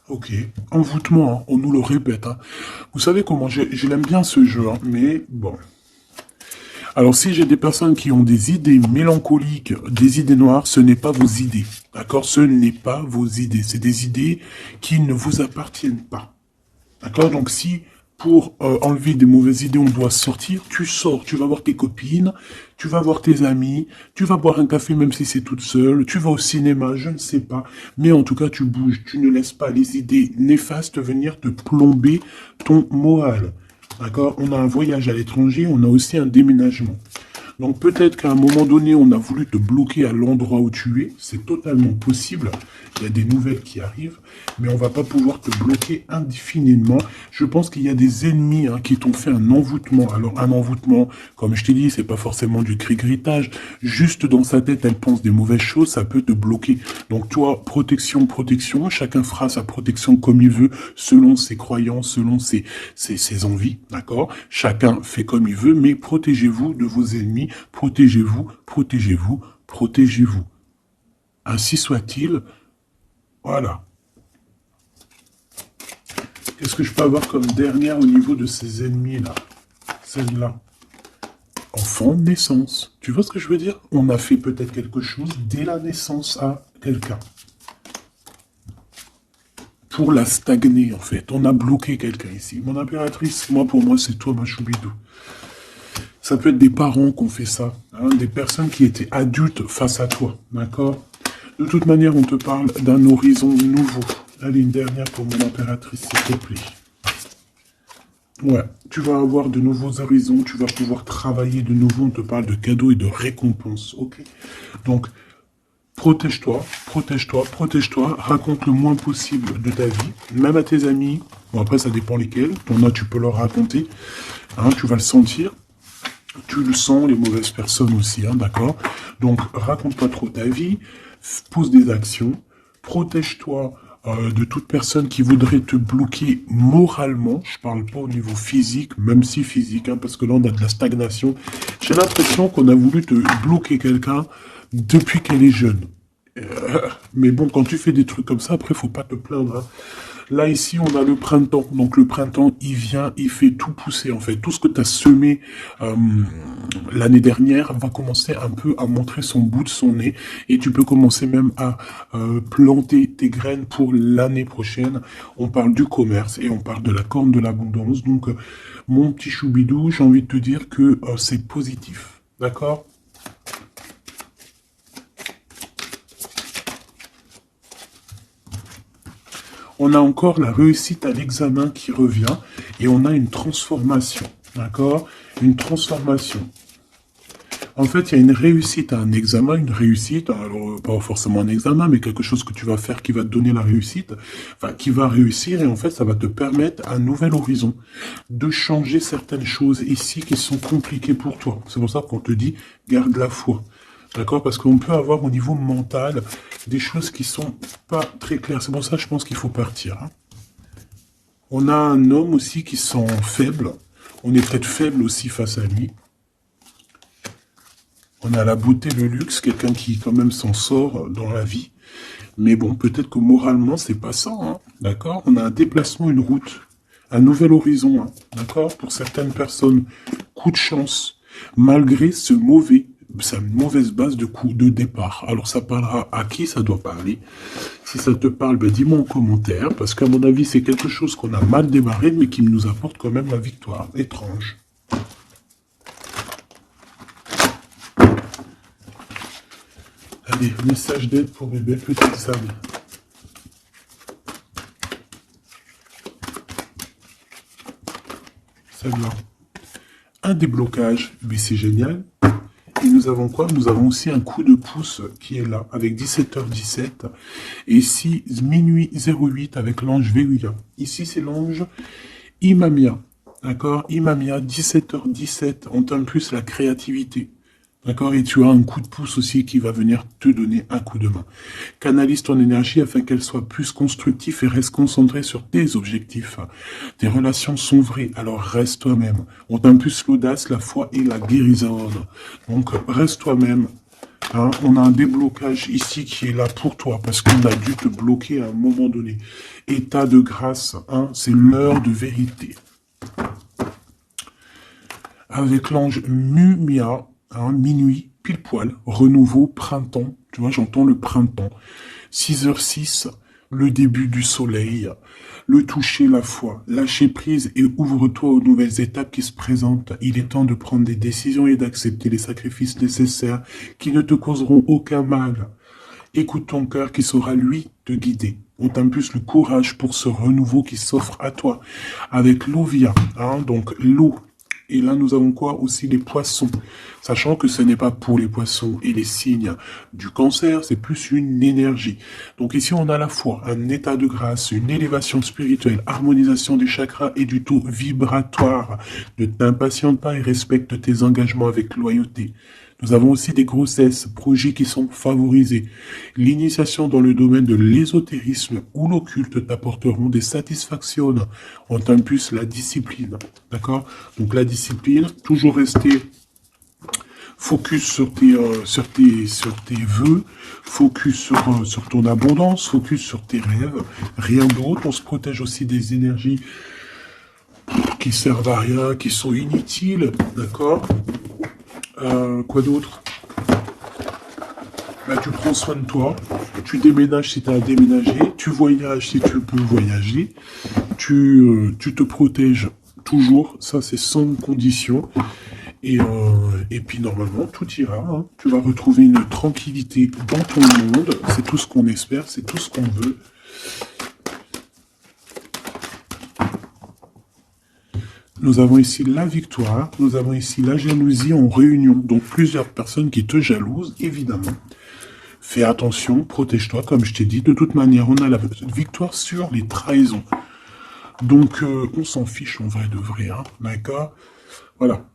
Ok, envoûtement, hein, on nous le répète. Hein. Vous savez comment, je l'aime bien ce jeu, hein, mais bon. Alors si j'ai des personnes qui ont des idées mélancoliques, des idées noires, ce n'est pas vos idées. D'accord? Ce n'est pas vos idées. C'est des idées qui ne vous appartiennent pas. D'accord? Donc si pour enlever des mauvaises idées, on doit sortir, tu sors, tu vas voir tes copines, tu vas voir tes amis, tu vas boire un café même si c'est toute seule, tu vas au cinéma, je ne sais pas. Mais en tout cas, tu bouges, tu ne laisses pas les idées néfastes venir te plomber ton moral. D'accord? On a un voyage à l'étranger, on a aussi un déménagement. Donc peut-être qu'à un moment donné, on a voulu te bloquer à l'endroit où tu es. C'est totalement possible. Il y a des nouvelles qui arrivent, mais on va pas pouvoir te bloquer indéfiniment. Je pense qu'il y a des ennemis hein, qui t'ont fait un envoûtement. Alors un envoûtement, comme je t'ai dit, c'est pas forcément du cri-gritage. Juste dans sa tête, elle pense des mauvaises choses, ça peut te bloquer. Donc toi, protection, protection. Chacun fera sa protection comme il veut, selon ses croyances, selon ses envies. D'accord? Chacun fait comme il veut, mais protégez-vous de vos ennemis. Protégez-vous, protégez-vous, protégez-vous. Ainsi soit-il. Voilà. Qu'est-ce que je peux avoir comme dernière au niveau de ces ennemis-là? Celle-là. Enfant de naissance. Tu vois ce que je veux dire? On a fait peut-être quelque chose dès la naissance à quelqu'un. Pour la stagner, en fait. On a bloqué quelqu'un ici. Mon impératrice, pour moi, c'est toi, ma choubidou. Ça peut être des parents qui ont fait ça, hein, des personnes qui étaient adultes face à toi, d'accord? De toute manière, on te parle d'un horizon nouveau. Allez, une dernière pour mon impératrice, s'il te plaît. Ouais, tu vas avoir de nouveaux horizons, tu vas pouvoir travailler de nouveau, on te parle de cadeaux et de récompenses, ok? Donc, protège-toi, protège-toi, protège-toi, raconte le moins possible de ta vie, même à tes amis. Bon, après, ça dépend lesquels. Ton tu peux leur raconter, hein, tu vas le sentir. Tu le sens, les mauvaises personnes aussi, hein, d'accord? Donc, raconte pas trop ta vie, pose des actions, protège-toi de toute personne qui voudrait te bloquer moralement. Je parle pas au niveau physique, même si physique, hein, parce que là, on a de la stagnation. J'ai l'impression qu'on a voulu te bloquer quelqu'un depuis qu'elle est jeune. Mais bon, quand tu fais des trucs comme ça, après, faut pas te plaindre, hein. Là, ici, on a le printemps. Donc, le printemps, il vient, il fait tout pousser, en fait. Tout ce que tu as semé l'année dernière va commencer un peu à montrer son bout de son nez. Et tu peux commencer même à planter tes graines pour l'année prochaine. On parle du commerce et on parle de la corne de l'abondance. Donc, mon petit choubidou, j'ai envie de te dire que c'est positif. D'accord ? On a encore la réussite à l'examen qui revient et on a une transformation, d'accord? Une transformation. En fait, il y a une réussite à un examen, une réussite, alors pas forcément un examen, mais quelque chose que tu vas faire qui va te donner la réussite, enfin qui va réussir, et en fait, ça va te permettre un nouvel horizon, de changer certaines choses ici qui sont compliquées pour toi. C'est pour ça qu'on te dit, garde la foi. D'accord? Parce qu'on peut avoir au niveau mental des choses qui sont pas très claires. C'est pour ça que je pense qu'il faut partir. Hein. On a un homme aussi qui sent faible. On est peut-être faible aussi face à lui. On a la beauté, le luxe, quelqu'un qui quand même s'en sort dans la vie. Mais bon, peut-être que moralement, c'est pas ça. Hein. D'accord? On a un déplacement, une route, un nouvel horizon. Hein. D'accord? Pour certaines personnes, coup de chance, malgré sa mauvaise base de coup de départ. Alors ça parlera à qui ça doit parler. Si ça te parle, ben dis-moi en commentaire, parce qu'à mon avis, c'est quelque chose qu'on a mal démarré, mais qui nous apporte quand même la victoire. Étrange. Allez, message d'aide pour mes belles petites âmes. Salut. Un déblocage, mais c'est génial. Et nous avons quoi? Nous avons aussi un coup de pouce qui est là, avec 17h17. Et ici, minuit 08 avec l'ange Véruya. Ici, c'est l'ange Imamia. D'accord? Imamia, 17h17. On t'aime plus la créativité. D'accord? Et tu as un coup de pouce aussi qui va venir te donner un coup de main. Canalise ton énergie afin qu'elle soit plus constructive et reste concentrée sur tes objectifs. Tes relations sont vraies, alors reste toi-même. On t'impulse l'audace, la foi et la guérison. Donc reste toi-même. Hein, on a un déblocage ici qui est là pour toi parce qu'on a dû te bloquer à un moment donné. État de grâce, hein, c'est l'heure de vérité. Avec l'ange Mumia, hein, minuit, pile poil, renouveau, printemps, tu vois, j'entends le printemps. 6h06, le début du soleil, le toucher, la foi, lâcher prise et ouvre-toi aux nouvelles étapes qui se présentent. Il est temps de prendre des décisions et d'accepter les sacrifices nécessaires qui ne te causeront aucun mal. Écoute ton cœur qui saura, lui, te guider. On t'impulse le courage pour ce renouveau qui s'offre à toi. Avec l'Ovia, hein, donc l'eau. Et là, nous avons quoi? Aussi les poissons. Sachant que ce n'est pas pour les poissons et les signes du cancer, c'est plus une énergie. Donc ici, on a à la fois un état de grâce, une élévation spirituelle, harmonisation des chakras et du taux vibratoire. Ne t'impatiente pas et respecte tes engagements avec loyauté. Nous avons aussi des grossesses, projets qui sont favorisés. L'initiation dans le domaine de l'ésotérisme ou l'occulte t'apporteront des satisfactions. On t'impulse la discipline. D'accord? Donc la discipline, toujours rester focus sur tes vœux, focus sur ton abondance, focus sur tes rêves, rien d'autre. On se protège aussi des énergies qui servent à rien, qui sont inutiles, d'accord? Quoi d'autre? Bah, tu prends soin de toi, tu déménages si tu as à déménager, tu voyages si tu peux voyager, tu te protèges toujours, ça c'est sans condition. Et puis normalement, tout ira. Hein. Tu vas retrouver une tranquillité dans ton monde. C'est tout ce qu'on espère, c'est tout ce qu'on veut. Nous avons ici la victoire, nous avons ici la jalousie en réunion. Donc plusieurs personnes qui te jalousent, évidemment. Fais attention, protège-toi, comme je t'ai dit. De toute manière, on a la victoire sur les trahisons. Donc on s'en fiche en vrai de vrai. Hein. D'accord? Voilà.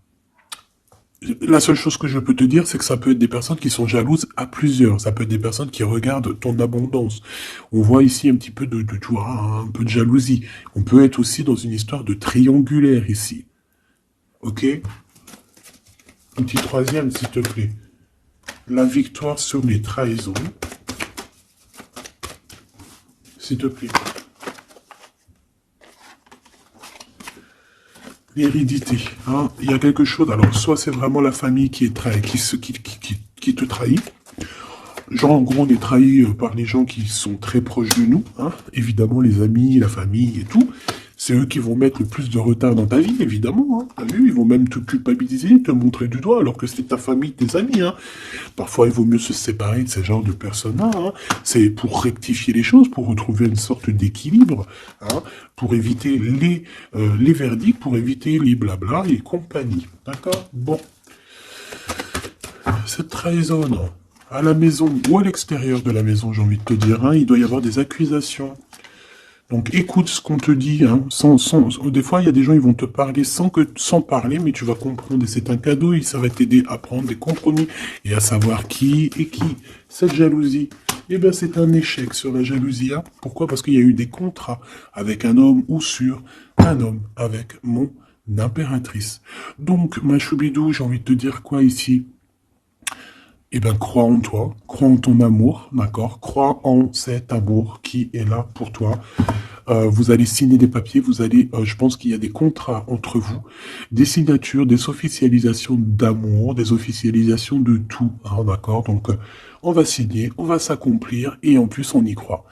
La seule chose que je peux te dire, c'est que ça peut être des personnes qui sont jalouses à plusieurs. Ça peut être des personnes qui regardent ton abondance. On voit ici un petit peu tu vois, un peu de jalousie. On peut être aussi dans une histoire de triangulaire ici. Ok? Un petit troisième, s'il te plaît. La victoire sur les trahisons. S'il te plaît. L'hérédité, hein, il y a quelque chose, alors soit c'est vraiment la famille qui est qui te trahit, genre en gros on est trahi par les gens qui sont très proches de nous, hein, évidemment les amis, la famille et tout, c'est eux qui vont mettre le plus de retard dans ta vie, évidemment, hein, t'as vu, ils vont même te culpabiliser, te montrer du doigt, alors que c'est ta famille, tes amis, hein. Parfois il vaut mieux se séparer de ce genre de personnes-là, hein. C'est pour rectifier les choses, pour retrouver une sorte d'équilibre, hein, pour éviter les verdicts, pour éviter les blabla et compagnie. D'accord? Bon. cette trahison, à la maison ou à l'extérieur de la maison, j'ai envie de te dire, hein, il doit y avoir des accusations. Donc écoute ce qu'on te dit, hein, des fois il y a des gens, ils vont te parler sans parler, mais tu vas comprendre, et c'est un cadeau, et ça va t'aider à prendre des compromis, et à savoir qui est qui. Cette jalousie, eh ben c'est un échec sur la jalousie, hein. Pourquoi? Parce qu'il y a eu des contrats avec un homme ou sur un homme avec mon impératrice. Donc, ma choubidou, j'ai envie de te dire quoi ici? Eh ben, crois en toi, crois en ton amour, d'accord? Crois en cet amour qui est là pour toi. Vous allez signer des papiers, je pense qu'il y a des contrats entre vous, des signatures, des officialisations d'amour, des officialisations de tout, hein, d'accord? Donc, on va signer, on va s'accomplir, et en plus, on y croit.